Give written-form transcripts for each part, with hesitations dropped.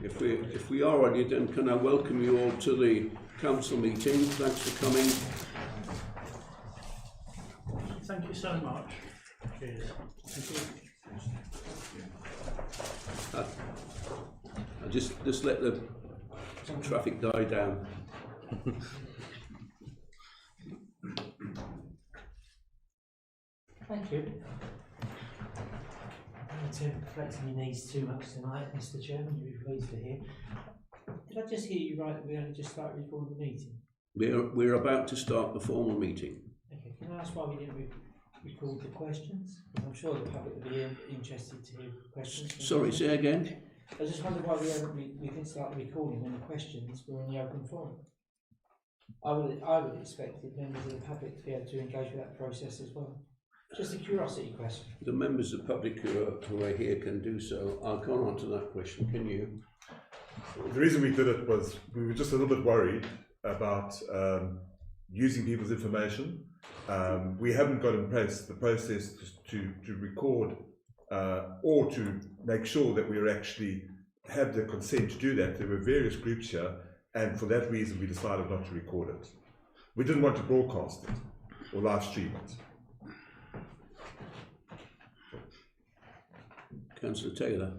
If we are ready, then can I welcome you all to the council meeting? Thanks for coming. Thank you so much. Cheers. Thank you. I'll just let the traffic die down. Thank you. I don't need to flex your knees too much tonight, Mr. Chairman. You'll be pleased to hear. Did I just hear you right that we only just started recording the meeting? We're about to start the formal meeting. Okay, can I ask why we didn't record the questions? Because I'm sure the public will be interested to hear questions. Sorry, say again? I just wondered why we didn't start the recording when the questions were in the open forum. I would expect members of the public to be able to engage with that process as well. Just a curiosity question. The members of the public who are here can do so. I can't answer that question, can you? The reason we did it was we were just a little bit worried about using people's information. We haven't got in place the process to record or to make sure that we actually have the consent to do that. There were various groups here, and for that reason we decided not to record it. We didn't want to broadcast it or live stream it. Councillor Taylor.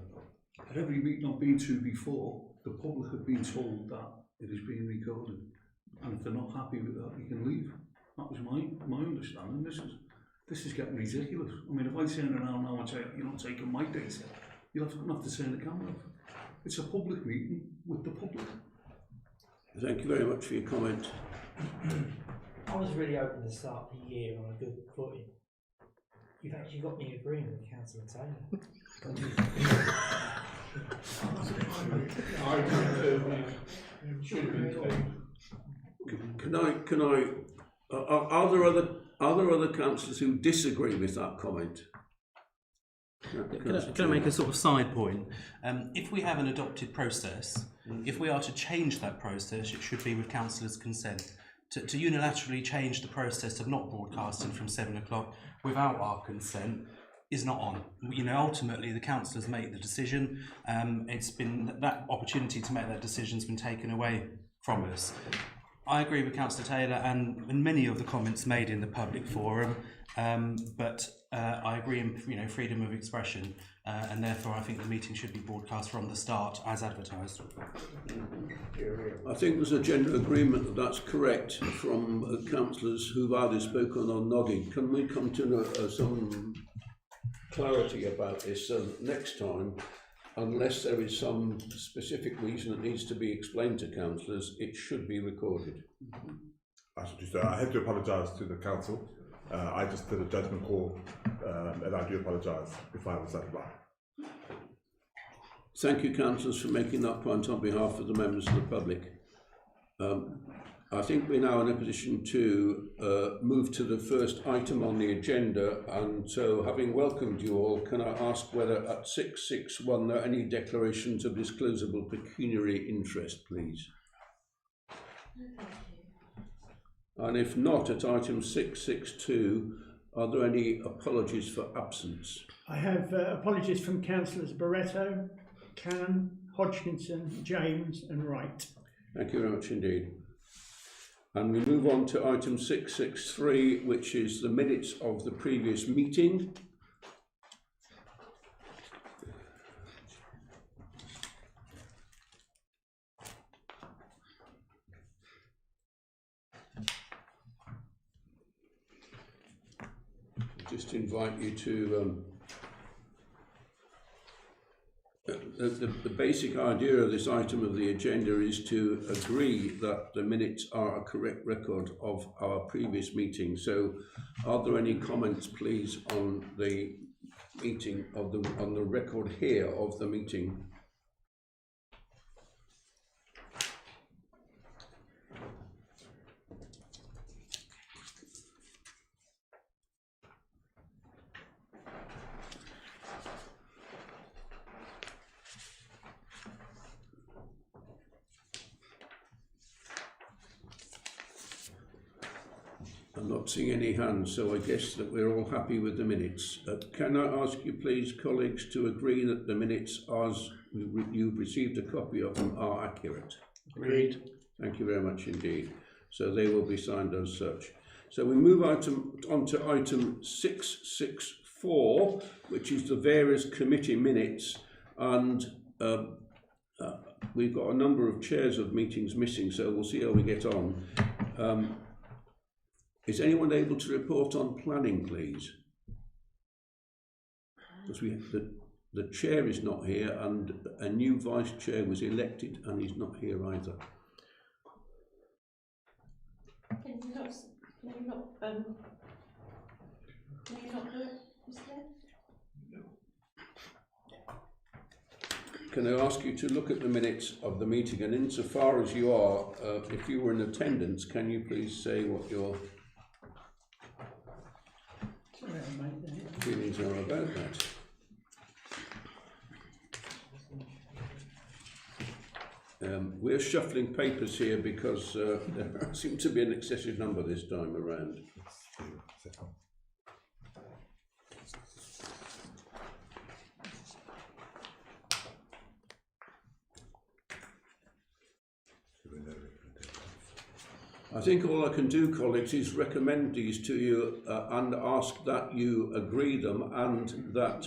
At every meeting I've been to before, the public have been told that it is being recorded, and if they're not happy with that, they can leave. That was my understanding. This is getting ridiculous. I mean, if I turn around now and say you're not taking my data, you'll have to turn the camera off. It's a public meeting with the public. Thank you very much for your comment. I was really hoping to start the year on a good footing. You've actually got me agreeing with Councillor Taylor. Can I? Are there other councillors who disagree with that comment? Can I make a sort of side point? If we have an adopted process, if we are to change that process, it should be with councillors' consent. To unilaterally change the process of not broadcasting from 7 o'clock without our consent is not on. You know, ultimately the councillors make the decision. It's been that opportunity to make that decision has been taken away from us. I agree with Councillor Taylor and many of the comments made in the public forum, but I agree in freedom of expression, and therefore I think the meeting should be broadcast from the start as advertised. I think there's a general agreement that that's correct from councillors who've either spoken or nodded. Can we come to some clarity about this so that next time, unless there is some specific reason that needs to be explained to councillors, it should be recorded? I have to apologise to the council. I just did a judgment call, and I do apologise if I was out of line. Thank you, councillors, for making that point on behalf of the members of the public. I think we're now in a position to move to the first item on the agenda, and so having welcomed you all, can I ask whether at 661 there are any declarations of disclosable pecuniary interest, please? And if not, at item 662, are there any apologies for absence? I have apologies from Councillors Barretto, Cannon, Hodgkinson, James and Wright. Thank you very much indeed. And we move on to item 663, which is the minutes of the previous meeting. Just invite you to the basic idea of this item of the agenda is to agree that the minutes are a correct record of our previous meeting. So are there any comments, please, on the meeting on the record here of the meeting? I'm not seeing any hands, so I guess that we're all happy with the minutes. Can I ask you please, colleagues, to agree that the minutes as you've received a copy of them are accurate? Agreed. Thank you very much indeed. So they will be signed as such. So we move on to item 664, which is the various committee minutes, and we've got a number of chairs of meetings missing, so we'll see how we get on. Is anyone able to report on planning, please? Because the chair is not here, and a new vice chair was elected, and he's not here either. Can you not do it, Mr. Can I ask you to look at the minutes of the meeting, and insofar as you are, if you were in attendance, can you please say what your feelings are about that? We're shuffling papers here because there seems to be an excessive number this time around. I think all I can do, colleagues, is recommend these to you and ask that you agree them, and that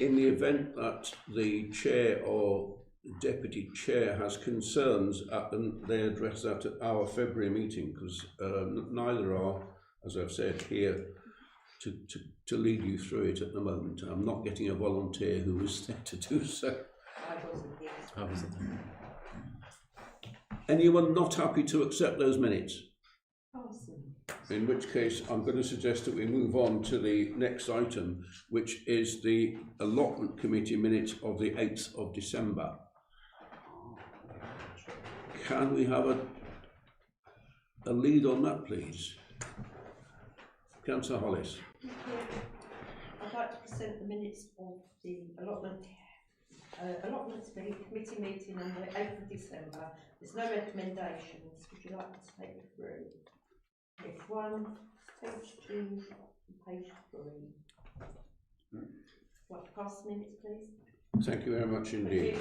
in the event that the chair or deputy chair has concerns, they address that at our February meeting, because neither are, as I've said, here to lead you through it at the moment. I'm not getting a volunteer who is there to do so. I wasn't here. Anyone not happy to accept those minutes? Awesome. In which case, I'm going to suggest that we move on to the next item, which is the allotment committee minutes of the 8th of December. Can we have a lead on that, please? Councillor Hollis. I'd like to present the minutes of the allotments committee meeting on the 8th of December. There's no recommendations. Would you like to take it through? Page 1, page 2, and page 3. What, pass the minutes, please? Thank you very much indeed.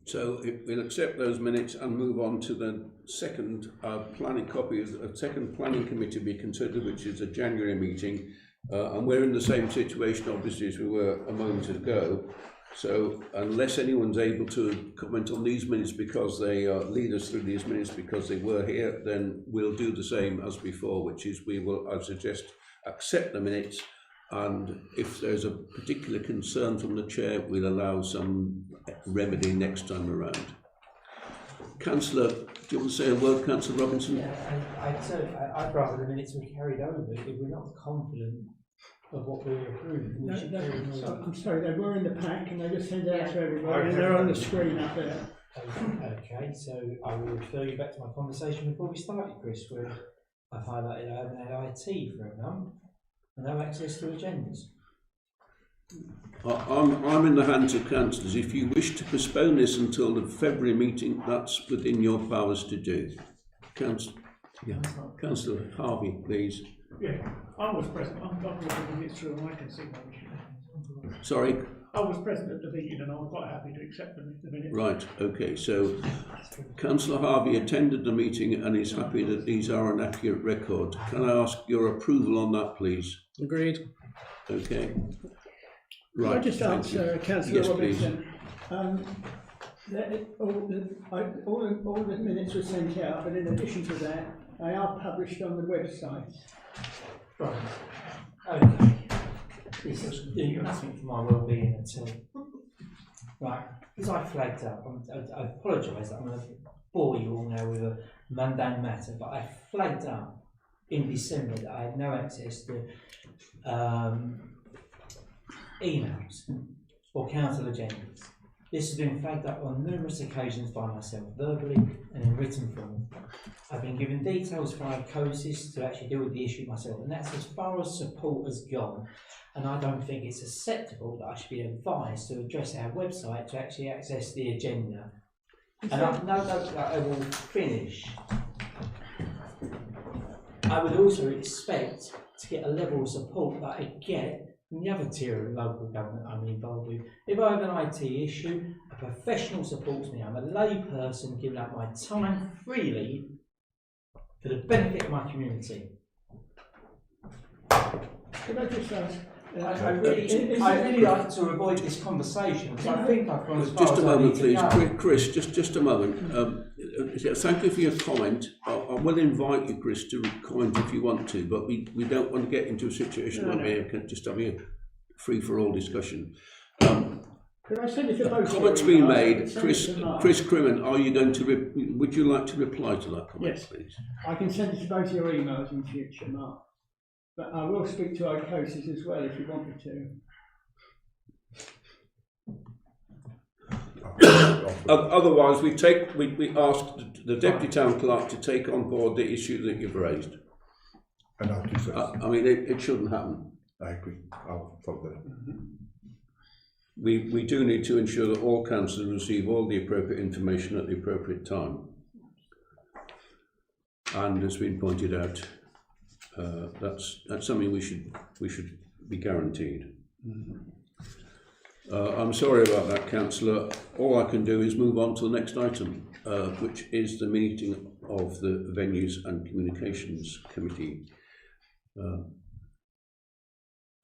So we'll accept those minutes and move on to the second planning copy. A second planning committee to be considered, which is a January meeting, and we're in the same situation, obviously, as we were a moment ago. So unless anyone's able to comment on these minutes because they lead us through these minutes because they were here, then we'll do the same as before, which is we will, I suggest, accept the minutes, and if there's a particular concern from the chair, we'll allow some remedy next time around. Councillor, do you want to say a word, Councillor Robinson? Yeah, I'd rather the minutes were carried over. If we're not confident of what we're approving, we should carry them over. I'm sorry, they were in the pack and they just sent it out to everybody, and they're on the screen up there. Okay, so I will refer you back to my conversation before we started, Chris, where I highlighted I haven't had IT for a month and no access to agendas. I'm in the hands of councillors. If you wish to postpone this until the February meeting, that's within your powers to do. Councillor Harvey, please. Yeah, I was present. I'm looking it through and I can see what we should. Sorry? I was present at the meeting and I'm quite happy to accept the minutes. Right, okay, so Councillor Harvey attended the meeting and is happy that these are an accurate record. Can I ask your approval on that, please? Agreed. Okay. Right. Can I just answer Councillor Robinson? All the minutes were sent out, but in addition to that, they are published on the website. Right. Okay. This is doing nothing for my well-being at all. Right, because I flagged up, I apologise that I'm going to bore you all now with a mundane matter, but I flagged up in December that I had no access to emails or council agendas. This has been flagged up on numerous occasions by myself, verbally and in written form. I've been given details via COSIS to actually deal with the issue myself, and that's as far as support has gone. And I don't think it's acceptable that I should be advised to address our website to actually access the agenda. And I've no doubt that I will finish. I would also expect to get a level of support that I get from the other tier of local government I'm involved with. If I have an IT issue, a professional supports me. I'm a lay person giving up my time freely for the benefit of my community. Could I just ask? I really like to avoid this conversation because I think I've gone as far Just a as I moment, need to please. go. Chris, just a moment. Thank you for your comment. I will invite you, Chris, to comment if you want to, but we don't want to get into a situation where we're just having a free-for-all discussion. Could I send it to both? Comments of you? being made. Chris Crimmen, are you going to? Would you like to reply to that comment, Yes. please? I can send it to both your emails in future, Mark. But I will speak to ICOSIS as well if you want me to. Otherwise, we ask the deputy town clerk to take on board the issue that you've raised. And I'll do so. I mean, it shouldn't happen. I agree. I'll follow that. We do need to ensure that all councillors receive all the appropriate information at the appropriate time. And as been pointed out, that's something we should be guaranteed. I'm sorry about that, councillor. All I can do is move on to the next item, which is the meeting of the Venues and Communications Committee.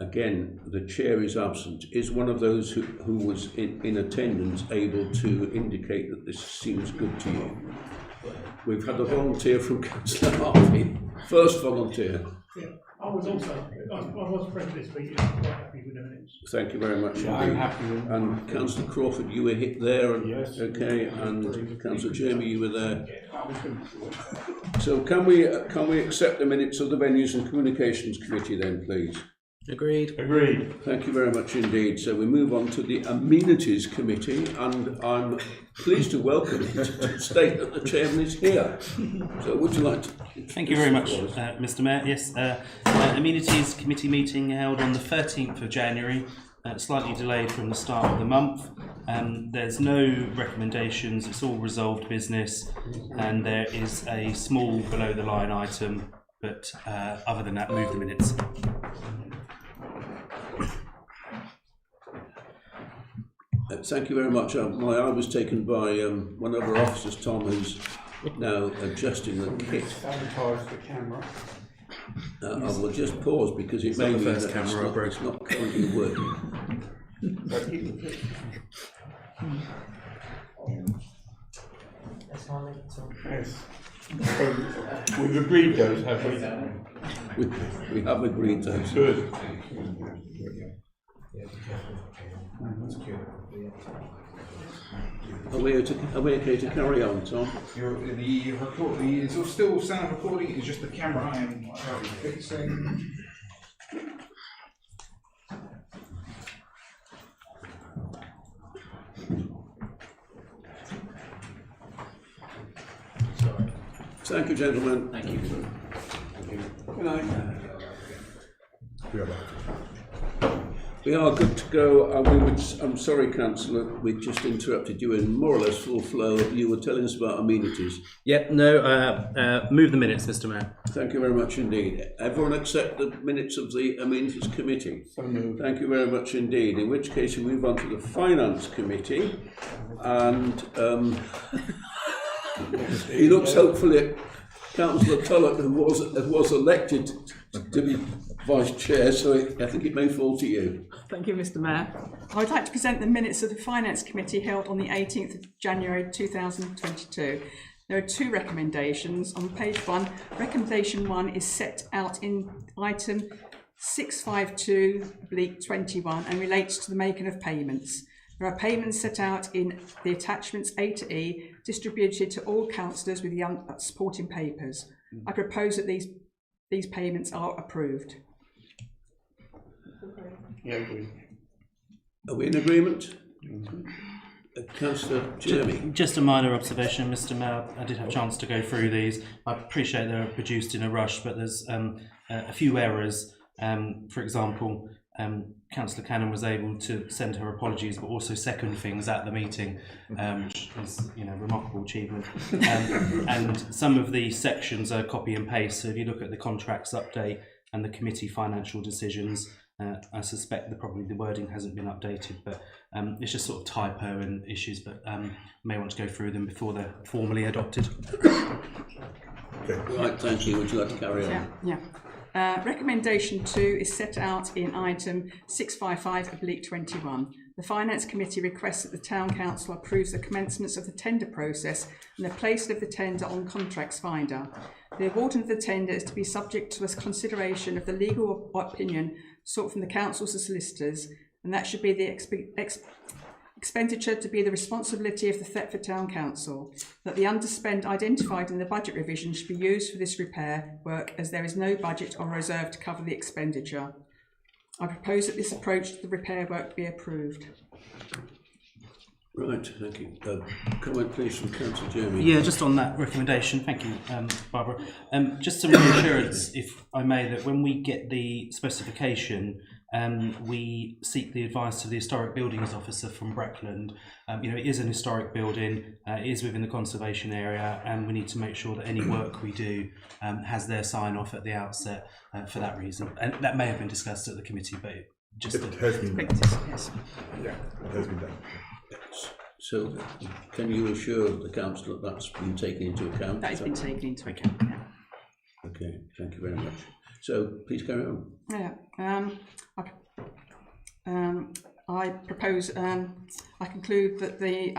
Again, the chair is absent. Is one of those who was in attendance able to indicate that this seems good to you? We've had a volunteer from Councillor Harvey. First volunteer. Yeah, I was present this week. I'm quite happy with the minutes. Thank you very much. Yeah, I'm happy with And Councillor Crawford, you were hit there. And, yes. okay, and Councillor Jeremy, you were there. I was going to So can we accept the minutes of the Venues and Communications Committee then, please? Agreed. Agreed. Thank you very much indeed. So we move on to the Amenities Committee, and I'm pleased to welcome to state that the chairman is here. So would you like to? Thank you very much, Mr. Mayor. Yes, Amenities Committee meeting held on the 13th of January, slightly delayed from the start of the month. There's no recommendations, it's all resolved business, and there is a small below the line item, but other than that, move the minutes. Thank you very much. My eye was taken by one of our officers, Tom, who's now adjusting the kit. sabotage the camera. I will just pause because it may mean that it's not currently working. That's my link to. Yes. We've agreed those, have we? We have agreed those. Good. Are we okay to carry on, Tom? It's still sound recording, it's just the camera I am fixing. Thank you, gentlemen. Thank you. Good night. We are back. We are good to go. I'm sorry, Councillor, we just interrupted you in more or less full flow. You were telling us about amenities. Yep, no, move the minutes, Mr. Mayor. Thank you very much indeed. Everyone accept the minutes of the Amenities Committee? So moved. Thank you very much indeed. In which case we move on to the Finance Committee, and he looks hopefully at Councillor Tulloch, who was elected to be Vice Chair, so I think it may fall to you. Thank you, Mr. Mayor. I would like to present the minutes of the Finance Committee held on the 18th of January 2022. There are two recommendations. On page 1, recommendation 1 is set out in item 652/21 and relates to the making of payments. There are payments set out in the attachments A to E, distributed to all councillors with the supporting papers. I propose that these payments are approved. Yeah, agreed. Are we in agreement? Councillor Jeremy. Just a minor observation, Mr. Mayor. I did have a chance to go through these. I appreciate they're produced in a rush, but there's a few errors. For example, Councillor Cannon was able to send her apologies, but also second things at the meeting, which is, you know, remarkable achievement. And some of the sections are copy and paste. So if you look at the contracts update and the committee financial decisions, I suspect that probably the wording hasn't been updated, but it's just sort of typo and issues, but may want to go through them before they're formally adopted. Right, thank you. Would you like to carry on? Yeah. Recommendation 2 is set out in item 655/21. The Finance Committee requests that the Town Council approves the commencement of the tender process and the placement of the tender on Contracts Finder. The awarding of the tender is to be subject to a consideration of the legal opinion sought from the Council's solicitors, and that should be the expenditure to be the responsibility of the Thetford Town Council, that the underspend identified in the budget revision should be used for this repair work as there is no budget or reserve to cover the expenditure. I propose that this approach to the repair work be approved. Right, thank you. Comment please from Councillor Jeremy. Yeah, just on that recommendation, thank you, Barbara. Just some reassurance, if I may, that when we get the specification, we seek the advice of the Historic Buildings Officer from Breckland. You know, it is an historic building, it is within the conservation area, and we need to make sure that any work we do has their sign-off at the outset for that reason. And that may have been discussed at the committee, but just It has been done. Yes. Yeah, it has been done. So, can you assure the council that that's been taken into account? That has been taken into account, yeah. Okay, thank you very much. So, please carry on. Yeah, I propose, I conclude that the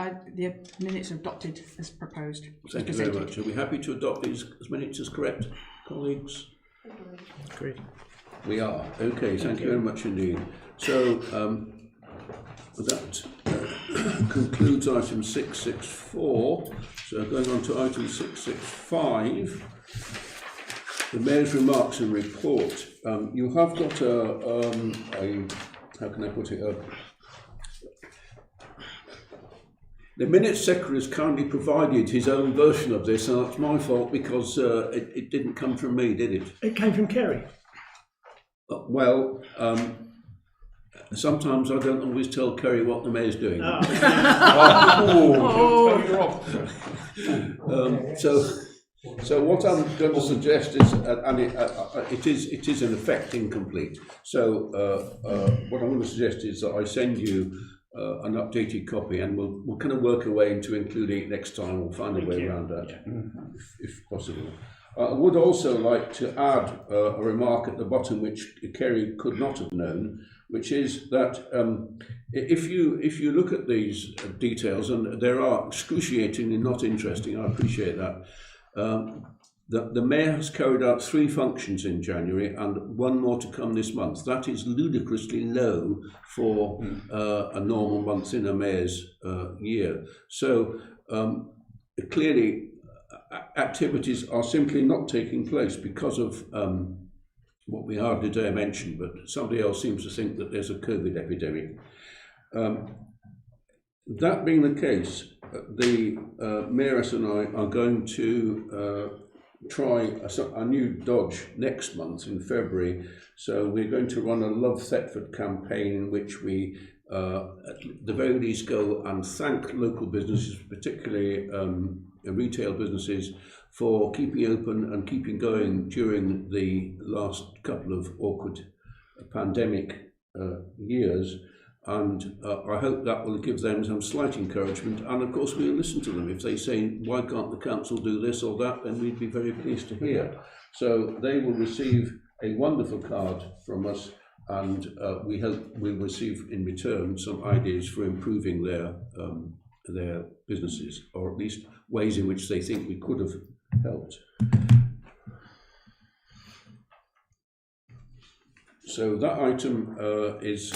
minutes are adopted as proposed. Thank you very much. Are we happy to adopt these minutes as correct, colleagues? Agreed. We are. Okay, thank you very much indeed. So, that concludes item 664. So, going on to item 665. The Mayor's remarks and report. You have got a how can I put it? The Minutes Secretary has kindly provided his own version of this, and that's my fault because it didn't come from me, did it? It came from Kerry. Well, sometimes I don't always tell Kerry what the Mayor's doing. So what I'm going to suggest is, and it is in effect incomplete. So what I'm going to suggest is that I send you an updated copy, and we'll kind of work our way into including it next time. We'll find a way around that, if possible. I would also like to add a remark at the bottom, which Kerry could not have known, which is that if you look at these details, and they are excruciatingly not interesting, I appreciate that. The Mayor has carried out 3 functions in January and 1 more to come this month. That is ludicrously low for a normal month in a Mayor's year. So clearly activities are simply not taking place because of what we hardly dare mention, but somebody else seems to think that there's a COVID epidemic. That being the case, the Mayoress and I are going to try a new dodge next month in February. So we're going to run a Love Thetford campaign in which we at the very least go and thank local businesses, particularly retail businesses, for keeping open and keeping going during the last couple of awkward pandemic years. And I hope that will give them some slight encouragement, and of course we'll listen to them. If they say, why can't the council do this or that, then we'd be very pleased to hear. So they will receive a wonderful card from us, and we hope we'll receive in return some ideas for improving their businesses, or at least ways in which they think we could have helped. So that item is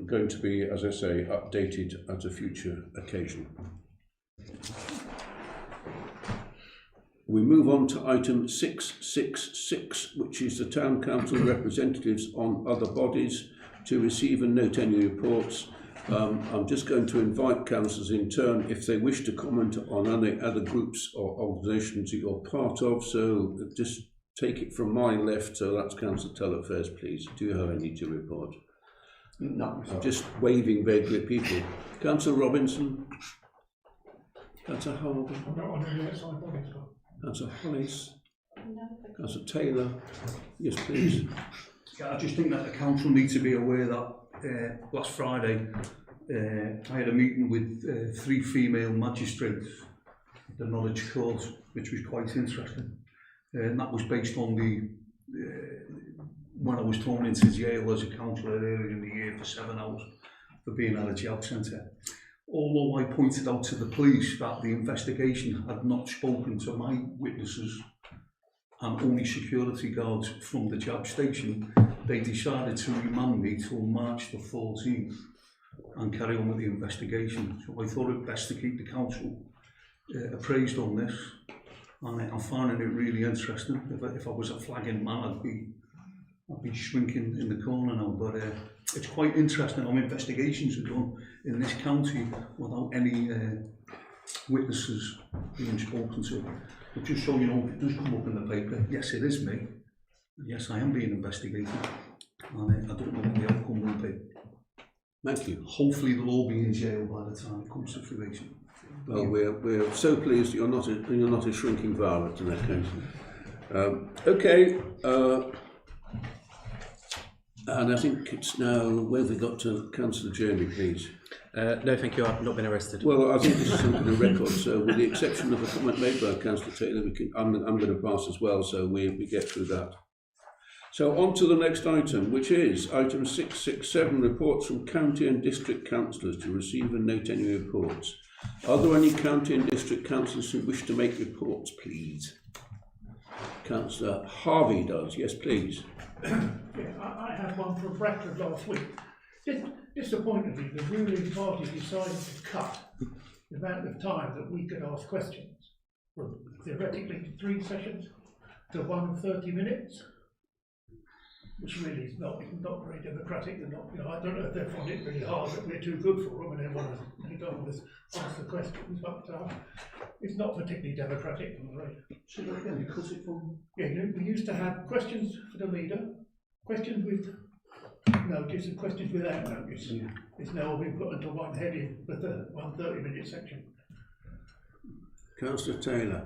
going to be, as I say, updated at a future occasion. We move on to item 666, which is the Town Council representatives on other bodies to receive and note any reports. I'm just going to invite councillors in turn if they wish to comment on any other groups or organisations that you're part of. So just take it from my left. So that's Councillor Teller first, please. Do you have any to report? No. I'm just waving vaguely at people. Councillor Robinson. Councillor Harvey. I'm not on the outside body, so. Councillor Hollis. No, Councillor Taylor. Yes, please. I just think that the council needs to be aware that last Friday I had a meeting with 3 female magistrates at the Knowledge Court, which was quite interesting. And that was based on the when I was thrown into jail as a councillor earlier in the year for 7 hours for being at a job centre. Although I pointed out to the police that the investigation had not spoken to my witnesses and only security guards from the job station, they decided to remand me till March the 14th and carry on with the investigation. So I thought it best to keep the council appraised on this, and I'm finding it really interesting. If I was a flagging man, I'd be shrinking in the corner now, but it's quite interesting how investigations are done in this county without any witnesses being spoken to. But just so you know, if it does come up in the paper, yes, it is me. Yes, I am being investigated, and I don't know what the outcome will be. Thank you. Hopefully they'll all be in jail by the time it comes to fruition. Well, we're so pleased you're not a shrinking violet in that case. Okay, and I think it's now, where have we got to? Councillor Jeremy, please. No, thank you. I've not been arrested. Well, I think this is something to record. So, with the exception of a comment made by Councillor Taylor, I'm going to pass as well. So we get through that. So on to the next item, which is item 667, reports from county and district councillors to receive and note any reports. Are there any county and district councillors who wish to make reports, please? Councillor Harvey does. Yes, please. Yeah, I had one from Bradford last week. Disappointingly, the ruling party decided to cut the amount of time that we could ask questions from theoretically 3 sessions to 1 of 30 minutes, which really is not very democratic. And not, I don't know if they find it really hard that we're too good for them and they don't want to ask the questions, but it's not particularly democratic, I'm afraid. So again, you cut it from... Yeah, we used to have questions for the leader, questions with notice and questions without notice. Yeah. It's now been put into one heading for the 1 30-minute section. Councillor Taylor.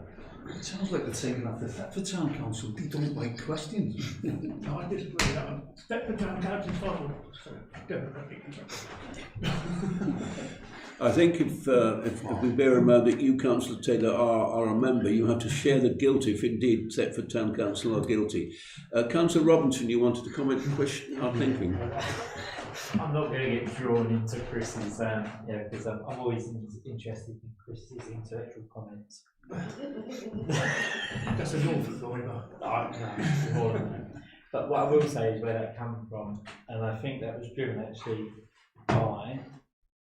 It sounds like they're taking off the Thetford Town Council. They don't like questions. No, I disagree with that one. Thetford Town Council is far more democratic. I think if we bear in mind that you, Councillor Taylor, are a member, you have to share the guilt if indeed Thetford Town Council are guilty. Councillor Robinson, you wanted to comment on question our thinking? I'm not going to get drawn into Chris's, because I'm always interested in Chris's intellectual comments. That's a Norfolk boy, no, more than that. But what I will say is where that came from, and I think that was driven actually by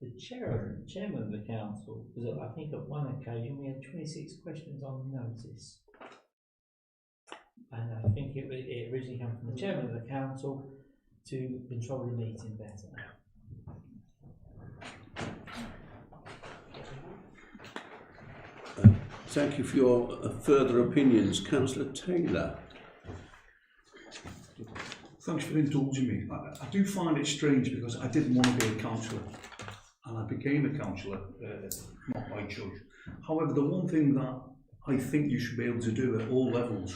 the chairman of the council, because I think at one occasion we had 26 questions on notice. And I think it originally came from the chairman of the council to control the meeting better. Thank you for your further opinions. Councillor Taylor. Thanks for indulging me. I do find it strange because I didn't want to be a councillor and I became a councillor, not by choice. However, the one thing that I think you should be able to do at all levels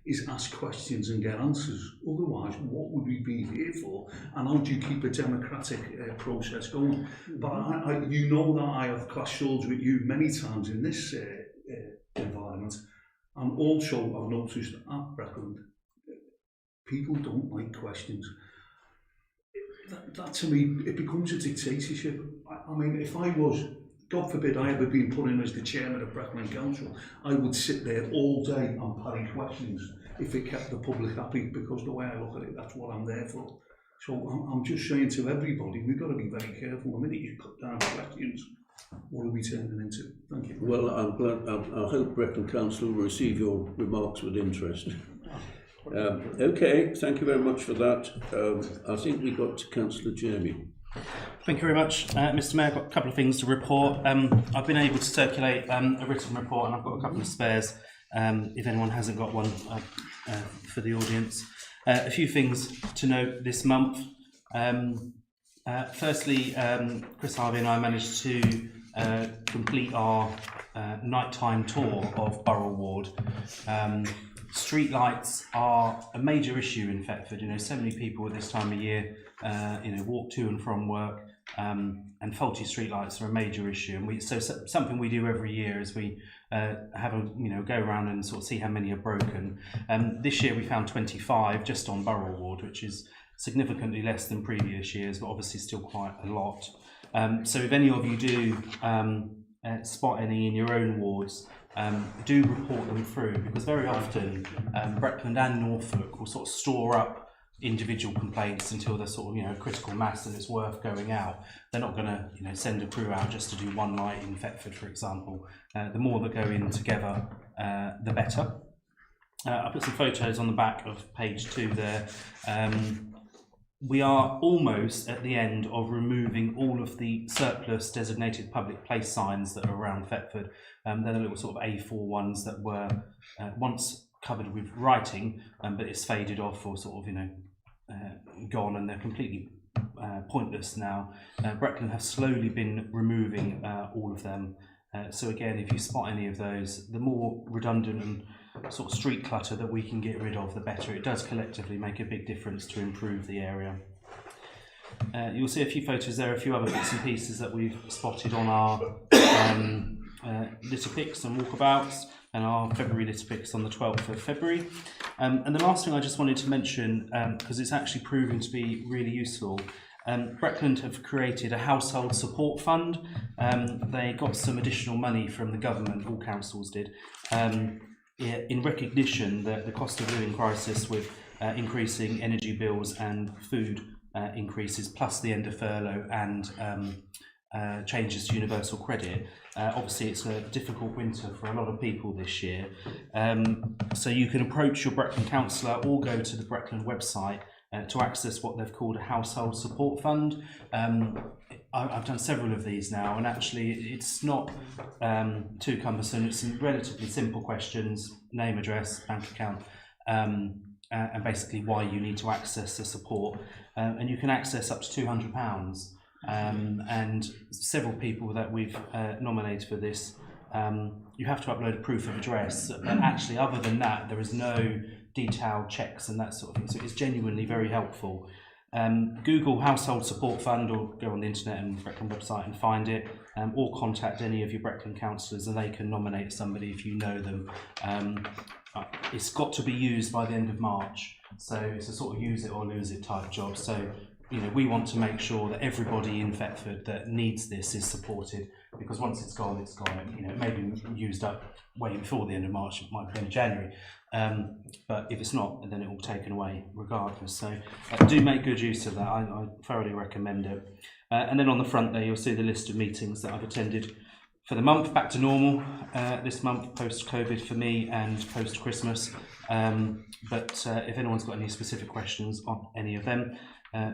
is ask questions and get answers. Otherwise, what would we be here for? And how do you keep a democratic process going? But you know that I have clashed swords with you many times in this environment. And also, I've noticed at Breckland, people don't like questions. That to me, it becomes a dictatorship. I mean, if I was, God forbid I ever been put in as the chairman of Breckland Council, I would sit there all day and parry questions if it kept the public happy, because the way I look at it, that's what I'm there for. So I'm just saying to everybody, we've got to be very careful. The minute you cut down questions, what are we turning into? Thank you. Well, I'm glad. I hope Breckland Council will receive your remarks with interest. Okay, thank you very much for that. I think we got to Councillor Jeremy. Thank you very much, Mr. Mayor. I've got a couple of things to report. I've been able to circulate a written report, and I've got a couple of spares if anyone hasn't got one for the audience. A few things to note this month. Firstly, Chris Harvey and I managed to complete our nighttime tour of Burrow Ward. Street lights are a major issue in Thetford. You know, so many people at this time of year, walk to and from work, and faulty street lights are a major issue. And something we do every year is we have a go around and sort of see how many are broken. This year we found 25 just on Burrow Ward, which is significantly less than previous years, but obviously still quite a lot. So if any of you do spot any in your own wards, do report them through, because very often Breckland and Norfolk will sort of store up individual complaints until they're sort of critical mass and it's worth going out. They're not going to send a crew out just to do one light in Thetford, for example. The more that go in together, the better. I put some photos on the back of page 2 there. We are almost at the end of removing all of the surplus designated public place signs that are around Thetford. They're the little sort of A4 ones that were once covered with writing, but it's faded off or sort of gone, and they're completely pointless now. Breckland have slowly been removing all of them. So again, if you spot any of those, the more redundant and sort of street clutter that we can get rid of, the better. It does collectively make a big difference to improve the area. You'll see a few photos there, a few other bits and pieces that we've spotted on our litter picks and walkabouts, and our February litter picks on the 12th of February. And the last thing I just wanted to mention, because it's actually proven to be really useful, Breckland have created a household support fund. They got some additional money from the government, all councils did, in recognition that the cost of living crisis with increasing energy bills and food increases, plus the end of furlough and changes to universal credit. Obviously it's a difficult winter for a lot of people this year. So you can approach your Breckland councillor or go to the Breckland website to access what they've called a household support fund. I've done several of these now, and actually it's not too cumbersome. It's some relatively simple questions: name, address, bank account, and basically why you need to access the support. And you can access up to £200. And several people that we've nominated for this, you have to upload a proof of address. But actually, other than that, there is no detailed checks and that sort of thing. So it's genuinely very helpful. Google Household Support Fund, or go on the internet and Breckland website and find it, or contact any of your Breckland councillors and they can nominate somebody if you know them. It's got to be used by the end of March, so it's a sort of use it or lose it type job. So we want to make sure that everybody in Thetford that needs this is supported, because once it's gone, it's gone. It may be used up way before the end of March, it might be in January. But if it's not, then it will be taken away regardless. So do make good use of that. I thoroughly recommend it. And then on the front there, you'll see the list of meetings that I've attended for the month. Back to normal this month, post-COVID for me and post-Christmas. But if anyone's got any specific questions on any of them,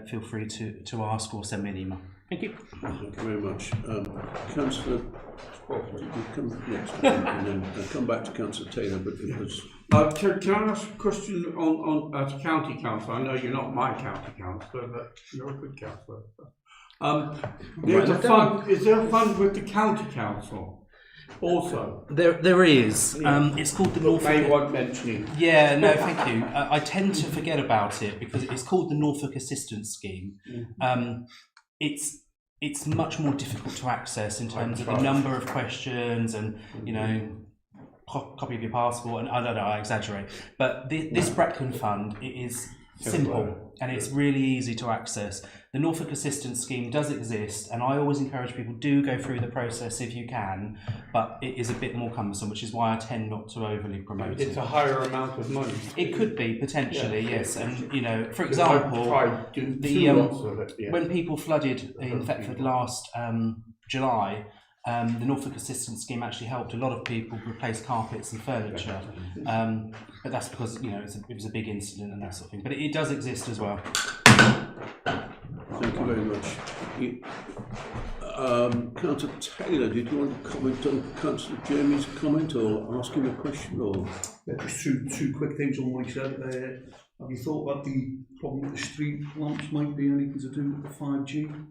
feel free to ask or send me an email. Thank you. Thank you very much. Councillor, you come next, and then come back to Councillor Taylor, but it was... Can I ask a question on as a county councillor? I know you're not my county councillor, but you're a good councillor. Is there a fund with the county council also? There is. It's called the Norfolk... They won't mention it. Yeah, no, thank you. I tend to forget about it because it's called the Norfolk Assistance Scheme. It's much more difficult to access in terms of the number of questions and, copy of your passport, and I don't know, I exaggerate. But this Breckland Fund, it is simple and it's really easy to access. The Norfolk Assistance Scheme does exist, and I always encourage people do go through the process if you can, but it is a bit more cumbersome, which is why I tend not to overly promote it. It's a higher amount of money. It could be, potentially, yes. And, for example, when people flooded in Thetford last July, the Norfolk Assistance Scheme actually helped a lot of people replace carpets and furniture, but that's because it was a big incident and that sort of thing. But it does exist as well. Thank you very much. Councillor Taylor, did you want to comment on Councillor Jeremy's comment or ask him a question? Or Just two quick things on what he said. Have you thought that the problem with the street lamps might be anything to do with the 5G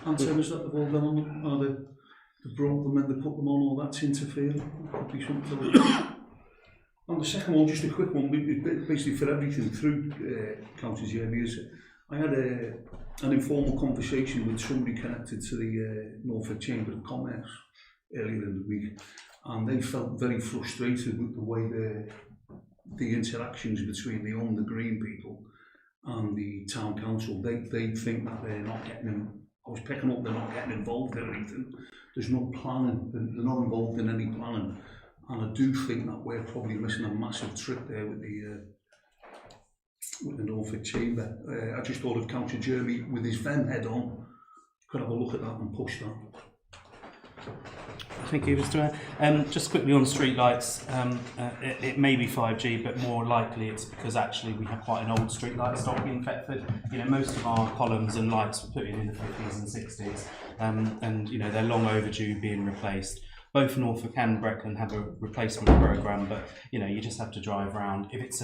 antennas that they've all gone on them? Or they brought them and they put them on, or that's interfering? Could be something to look at. And the second one, just a quick one, basically for everything through Councillor Jeremy, I had an informal conversation with somebody connected to the Norfolk Chamber of Commerce earlier in the week, and they felt very frustrated with the way the interactions between the On the Green people and the town council. They think that they're not getting, I was picking up, they're not getting involved in anything. There's no planning, they're not involved in any planning. And I do think that we're probably missing a massive trick there with the Norfolk Chamber. I just thought of Councillor Jeremy with his Ven head on, could have a look at that and push that. Thank you, Mr. Mayor. Just quickly on street lights, it may be 5G, but more likely it's because actually we have quite an old street light stock in Thetford. You know, most of our columns and lights were put in the 50s and 60s, and you know they're long overdue being replaced. Both Norfolk and Brecon have a replacement programme, but you know you just have to drive around. If it's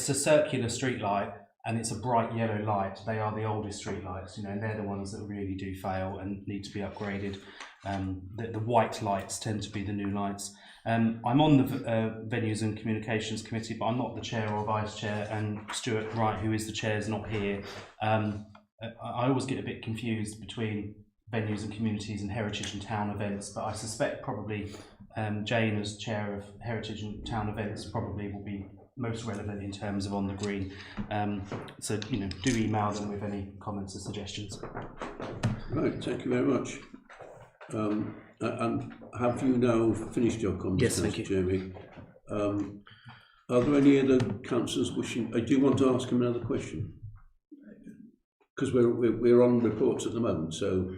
a circular street light and it's a bright yellow light, they are the oldest street lights. You know, and they're the ones that really do fail and need to be upgraded. The white lights tend to be the new lights. I'm on the Venues and Communications Committee, but I'm not the chair or vice chair, and Stuart Wright, who is the chair, is not here. I always get a bit confused between venues and communities and heritage and town events, but I suspect probably Jane, as chair of heritage and town events, probably will be most relevant in terms of On the Green. So you know, do email them with any comments or suggestions. Right, thank you very much. And have you now finished your comments? Yes, thank you, Jeremy. Are there any other councillors wishing? Do you want to ask him another question? Because we're on reports at the moment, so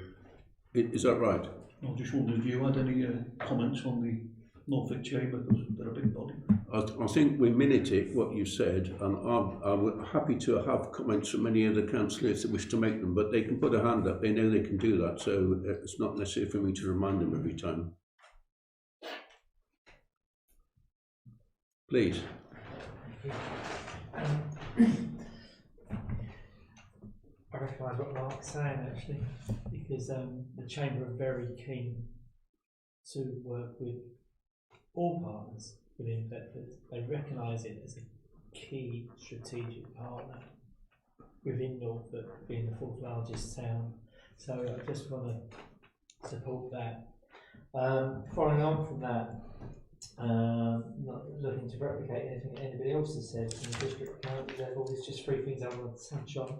is that right? I just wondered if you had any comments on the Norfolk Chamber, because they're a big body. I think we minute it, what you said, and I'm happy to have comments from any other councillors that wish to make them, but they can put a hand up, they know they can do that, so it's not necessary for me to remind them every time. Please. I recognise what Mark's saying actually, because the Chamber are very keen to work with all partners within Thetford. They recognise it as a key strategic partner within Norfolk, being the fourth largest town. So I just want to support that. Following on from that, not looking to replicate anything anybody else has said from the district county level, there's just three things I want to touch on.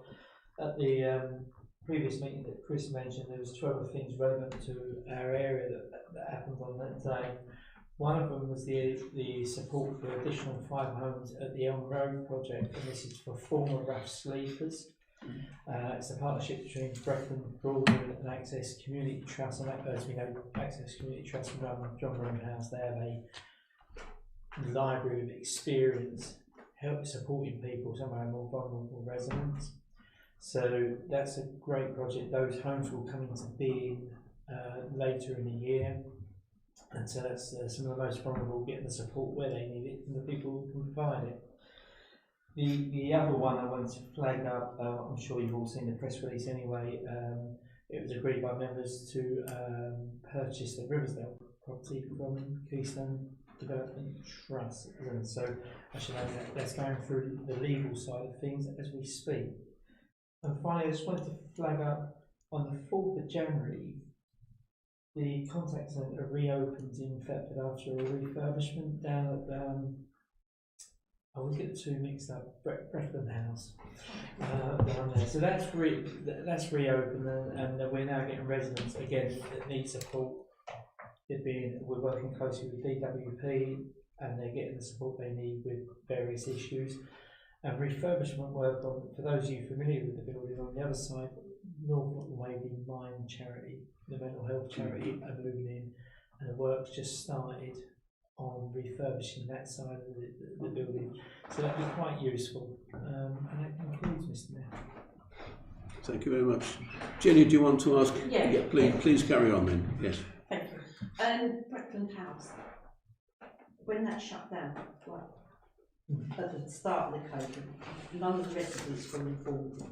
At the previous meeting that Chris mentioned, there was 12 things relevant to our area that happened on that day. One of them was the support for additional 5 homes at the Elm Road project, and this is for former RAF sleepers. It's a partnership between Brecon, Broadwood and Access Community Trust, and as we know, Access Community Trust and John Brown House, they have a library of experience help supporting people, some of our more vulnerable residents. So that's a great project. Those homes will come into being later in the year, and so that's some of the most vulnerable getting the support where they need it from the people who can provide it. The other one I wanted to flag up, I'm sure you've all seen the press release anyway, it was agreed by members to purchase the Riversdale property from Keystone Development Trust, and so I should add that's going through the legal side of things as we speak. And finally, I just wanted to flag up on the 4th of January, the contact centre reopened in Thetford after a refurbishment down at, I always get the two mixed up, Brecon House down there. So that's reopened, and we're now getting residents again that need support. We're working closely with DWP, and they're getting the support they need with various issues. And refurbishment work on, for those of you familiar with the building, on the other side, Norfolk Waving Mind charity, the mental health charity, are moving in, and the work's just started on refurbishing that side of the building. So that'd be quite useful. And that concludes, Mr. Mayor. Thank you very much. Jenny, do you want to ask? Yeah. Please carry on then. Yes. Thank you. Breckland House, when that shut down, well, at the start of the COVID, none of the residents were informed.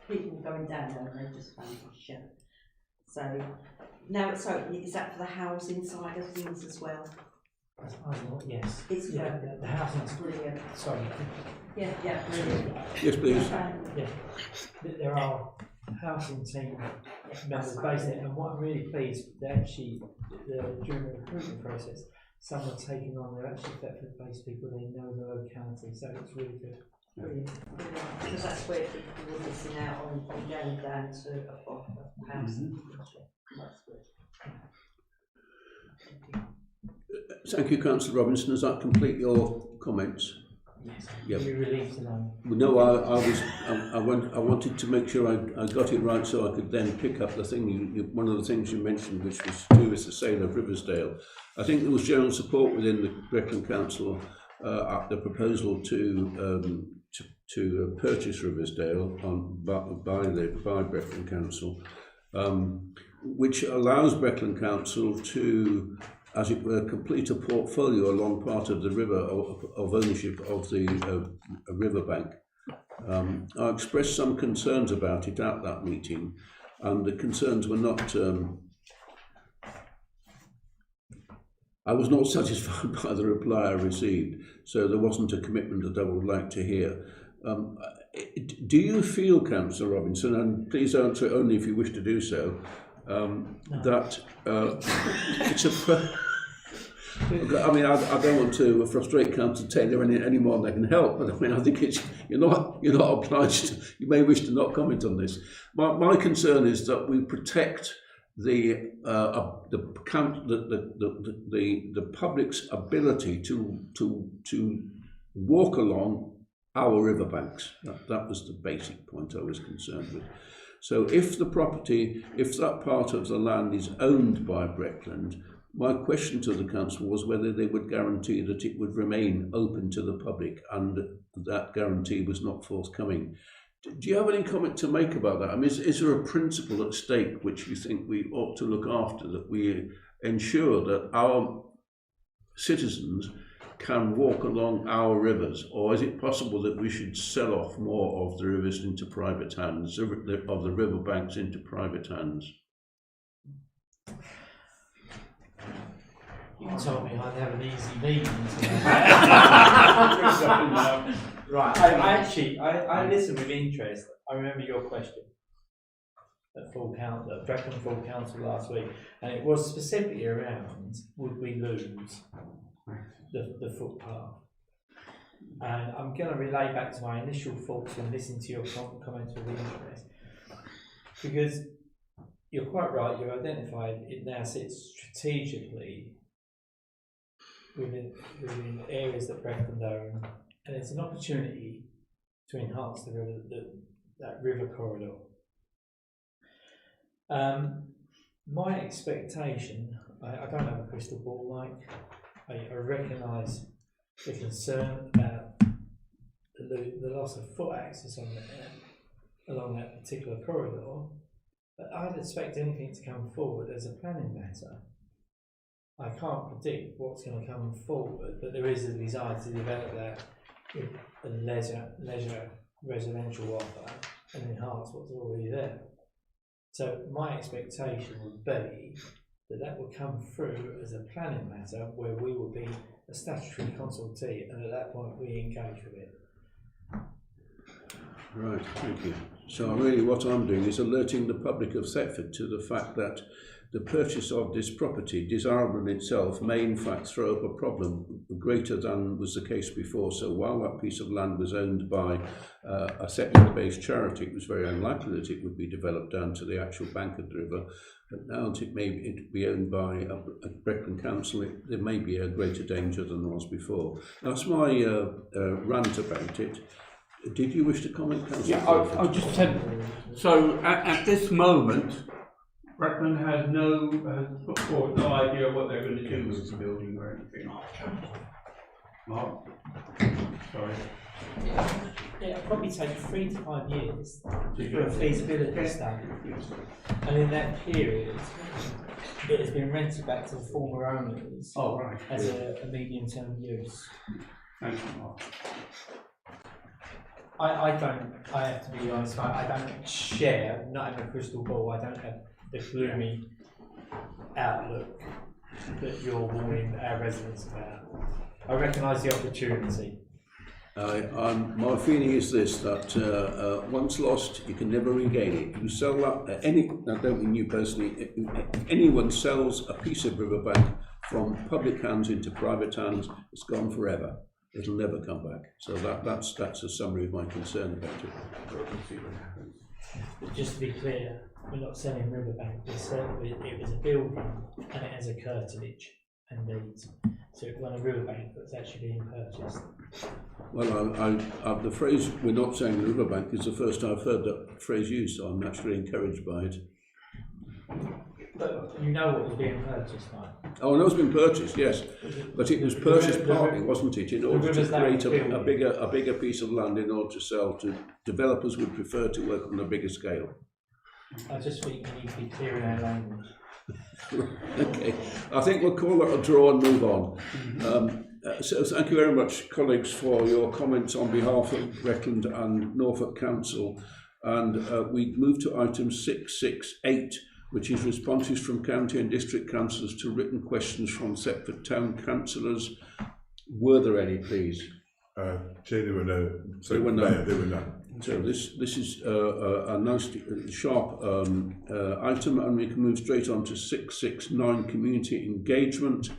People going down there and they just found it shut. So now it's open. Is that for the housing side of things as well? Yes. It's the housing's brilliant. sorry. Yeah. Yes, please. Yeah, there are housing team members based there, and what I'm really pleased that actually during the recruitment process, some are taken on. They're actually Thetford-based people. They know the locality, so it's really good. Brilliant. Because that's where people were missing out on going down to a housing. That's good. Thank you, Councillor Robinson. Does that complete your comments? Yes. Yep. You're relieved to know. No, I wanted to make sure I got it right so I could then pick up the thing. One of the things you mentioned, which was to do with the sale of Riversdale. I think there was general support within the Breckland Council at the proposal to purchase Riversdale by Breckland Council, which allows Breckland Council to, as it were, complete a portfolio along part of the river of ownership of the riverbank. I expressed some concerns about it at that meeting, and the concerns were not. I was not satisfied by the reply I received, so there wasn't a commitment that I would like to hear. Do you feel, Councillor Robinson, and please answer it only if you wish to do so, that it's a... I mean, I don't want to frustrate Councillor Taylor any more than I can help, but I mean, I think you're not obliged to, you may wish to not comment on this. My concern is that we protect the public's ability to walk along our riverbanks. That was the basic point I was concerned with. So if that part of the land is owned by Breckland, my question to the council was whether they would guarantee that it would remain open to the public, and that guarantee was not forthcoming. Do you have any comment to make about that? I mean, is there a principle at stake which you think we ought to look after, that we ensure that our citizens can walk along our rivers, or is it possible that we should sell off more of the rivers into private hands, of the riverbanks into private hands? You told me I'd have an easy meeting tonight. Right, I listened with interest. I remember your question at Breckland Full Council last week, and it was specifically around, would we lose the footpath? And I'm going to relay back to my initial thoughts and listen to your comments with interest, because you're quite right. You identified it now sits strategically within areas that Breckland own, and it's an opportunity to enhance that river corridor. My expectation, I don't have a crystal ball, like I recognise the concern about the loss of foot access along that particular corridor, but I'd expect anything to come forward as a planning matter. I can't predict what's going to come forward, but there is a desire to develop that with a leisure residential offer and enhance what's already there. So my expectation would be that would come through as a planning matter where we would be a statutory consultee, and at that point we engage with it. Right, thank you. So really what I'm doing is alerting the public of Thetford to the fact that the purchase of this property, desirable in itself, may in fact throw up a problem greater than was the case before. So while that piece of land was owned by a settlement-based charity, it was very unlikely that it would be developed down to the actual bank of the river. But now that it may be owned by a Breckland Council, there may be a greater danger than there was before. That's my rant about it. Did you wish to comment, Councillor? Yeah, I'll just tell you. So at this moment, Breckland has put forward no idea what they're going to do with the building or anything like that. Mark? Sorry. It'll probably take 3 to 5 years for a feasibility study. And in that period, it has been rented back to the former owners Oh, right. as a medium-term use. Thank you, Mark. I have to be honest, I don't share, not in a crystal ball, I don't have the gloomy outlook that you're warning our residents about. I recognise the opportunity. My feeling is this, that once lost, you can never regain it. You sell that, I don't mean you personally, if anyone sells a piece of riverbank from public hands into private hands, it's gone forever. It'll never come back. So that's a summary of my concern about it. But just to be clear, we're not selling riverbank, it was a building and it has a curtilage and needs. So it won a riverbank that's actually being purchased. Well, the phrase "we're not saying riverbank" is the first I've heard that phrase used, so I'm naturally encouraged by it. But you know what was being purchased, right? Oh, no, it's been purchased, yes, but it was purchased partly, wasn't it, in order to create a bigger piece of land in order to sell to developers would prefer to work on a bigger scale. I just think we need to be clear in our language. Okay, I think we'll call it a draw and move on. So thank you very much, colleagues, for your comments on behalf of Retland and Norfolk Council. And we move to item 668, which is responses from county and district councillors to written questions from Thetford town councillors. Were there any, please? Chair, there were no. There were none. There were none. So this is a nice sharp item, and we can move straight on to 669, community engagement.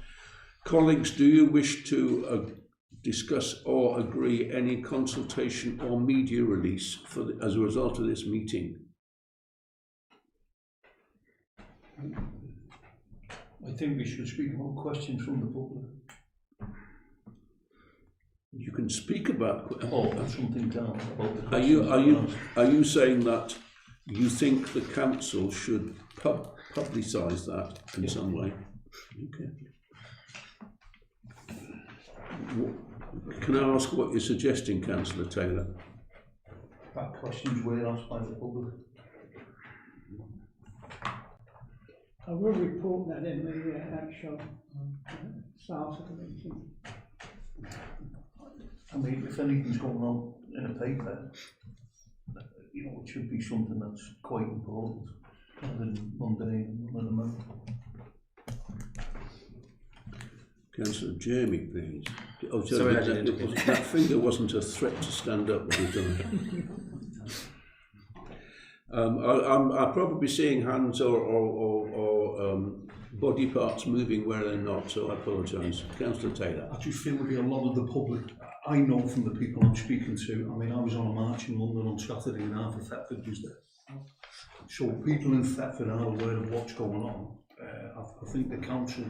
Colleagues, do you wish to discuss or agree any consultation or media release as a result of this meeting? I think we should speak about questions from the public. You can speak about. Something down about the questions. Are you saying that you think the council should publicise that in some way? Okay. Can I ask what you're suggesting, Councillor Taylor? That questions were asked by the public. I will report that in the actual start of the meeting. I mean, if anything's going on in a paper, you know, it should be something that's quite important, rather than mundane at the moment. Councillor Jamie, please. Oh, Sorry, that finger wasn't a threat to stand up when you've done it. I'm probably seeing hands or body parts moving where they're not, so I apologise. Councillor Taylor. I just feel there'll be a lot of the public. I know from the people I'm speaking to. I mean, I was on a march in London on Saturday and half of Thetford was there. So people in Thetford are aware of what's going on. I think the council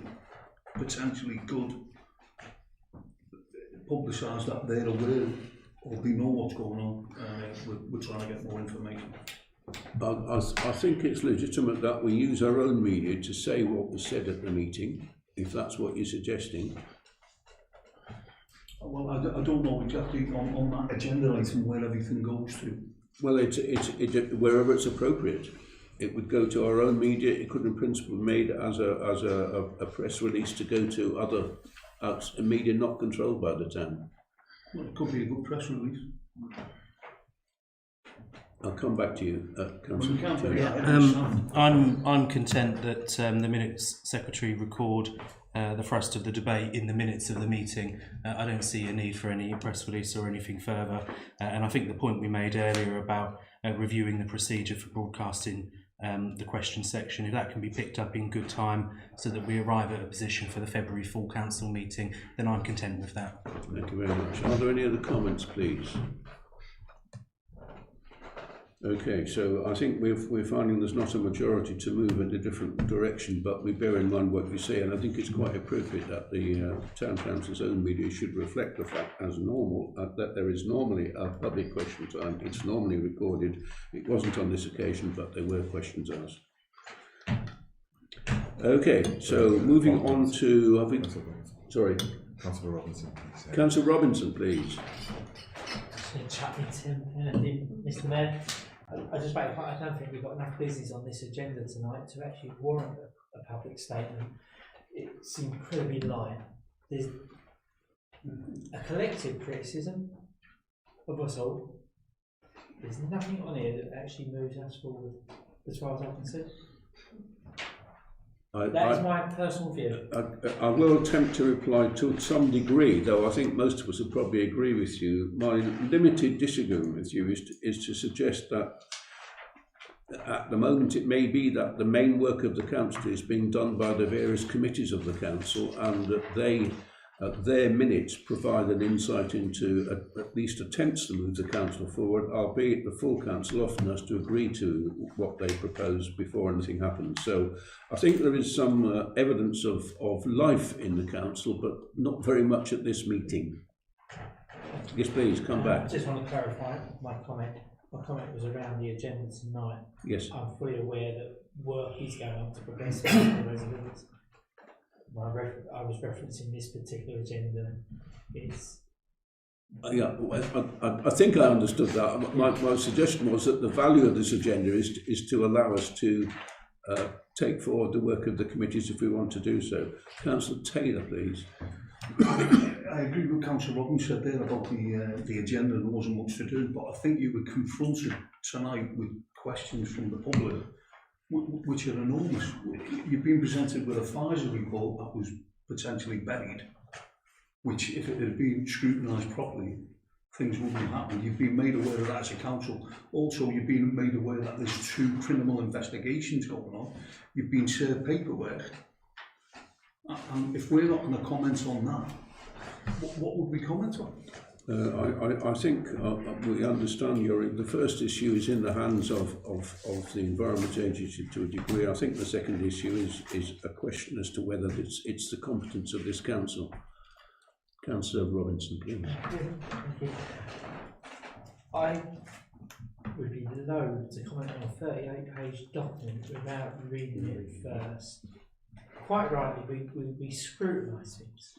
potentially could publicise that they're aware or they know what's going on. We're trying to get more information. I think it's legitimate that we use our own media to say what was said at the meeting, if that's what you're suggesting. Well, I don't know exactly on that agenda item where everything goes to. Well, it's wherever it's appropriate. It would go to our own media. It could in principle be made as a press release to go to other media not controlled by the town. Well, it could be a good press release. I'll come back to you, Councillor. I'm content that the minutes secretary record the thrust of the debate in the minutes of the meeting. I don't see a need for any press release or anything further. And I think the point we made earlier about reviewing the procedure for broadcasting the question section, if that can be picked up in good time so that we arrive at a position for the February full council meeting, then I'm content with that. Thank you very much. Are there any other comments, please? Okay, so I think we're finding there's not a majority to move in a different direction, but we bear in mind what you say, and I think it's quite appropriate that the Town Council's own media should reflect the fact as normal, that there is normally a public question time. It's normally recorded. It wasn't on this occasion, but there were questions asked. Okay, so moving on to, sorry. Councillor Robinson, please. Councillor Robinson, please. Chat me, Tim, Mr. Mayor. I just I don't think we've got enough business on this agenda tonight to actually warrant a public statement. It's incredibly light. There's a collective criticism of us all. There's nothing on here that actually moves us forward, as far as I can see. That is my personal view. I will attempt to reply to some degree, though I think most of us will probably agree with you. My limited disagreement with you is to suggest that at the moment it may be that the main work of the council is being done by the various committees of the council, and that their minutes provide an insight into at least attempts to move the council forward, albeit the full council often has to agree to what they propose before anything happens. So I think there is some evidence of life in the council, but not very much at this meeting. Yes, please, come back. I just want to clarify my comment. My comment was around the agenda tonight. Yes. I'm fully aware that work is going on to progress the resolutions. I was referencing this particular agenda. It's Yeah, I think I understood that. My suggestion was that the value of this agenda is to allow us to take forward the work of the committees if we want to do so. Councillor Taylor, please. I agree with Councillor Robinson there about the agenda. There wasn't much to do, but I think you were confronted tonight with questions from the public, which are enormous. You've been presented with a Pfizer report that was potentially buried, which, if it had been scrutinised properly, things wouldn't have happened. You've been made aware of that as a council. Also, you've been made aware that there's 2 criminal investigations going on. You've been served paperwork. And if we're not going to comment on that, what would we comment on? I think we understand the first issue is in the hands of the Environment Agency to a degree. I think the second issue is a question as to whether it's the competence of this council. Councillor Robinson, please. Thank you. I would be loath to comment on a 38-page document without reading it first. Quite rightly, we scrutinise things.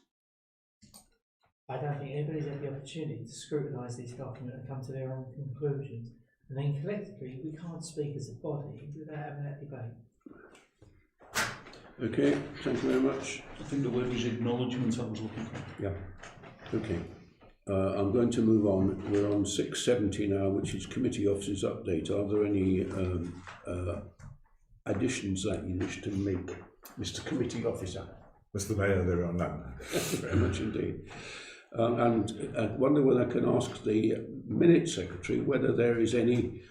I don't think anybody's had the opportunity to scrutinise this document and come to their own conclusions. And then collectively, we can't speak as a body without having that debate. Okay, thank you very much. I think the word was acknowledgement I was looking for. Yeah, okay. I'm going to move on. We're on 670 now, which is Committee Officers Update. Are there any additions that you wish to make, Mr. Committee Officer? Mr. Mayor, there are none. Thank you very much indeed. And I wonder whether I can ask the Minutes Secretary whether there is any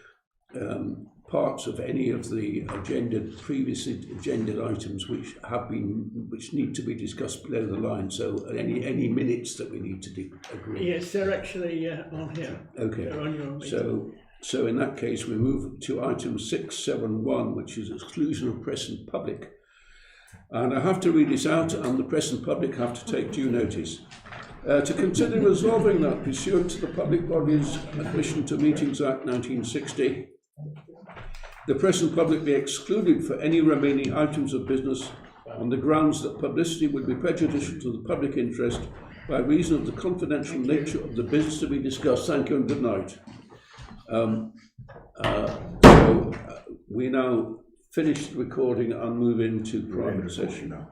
parts of any of the previously agendaed items which need to be discussed below the line. So any minutes that we need to agree. Yes, they're actually on here. Okay. They're on your meeting. So in that case, we move to item 671, which is exclusion of press and public. And I have to read this out, and the press and public have to take due notice. To consider resolving that pursuant to the Public Bodies Admission to Meetings Act 1960, the press and public be excluded for any remaining items of business on the grounds that publicity would be prejudicial to the public interest by reason of the confidential nature of the business to be discussed. Thank you and good night. We now finish the recording and move into private session now.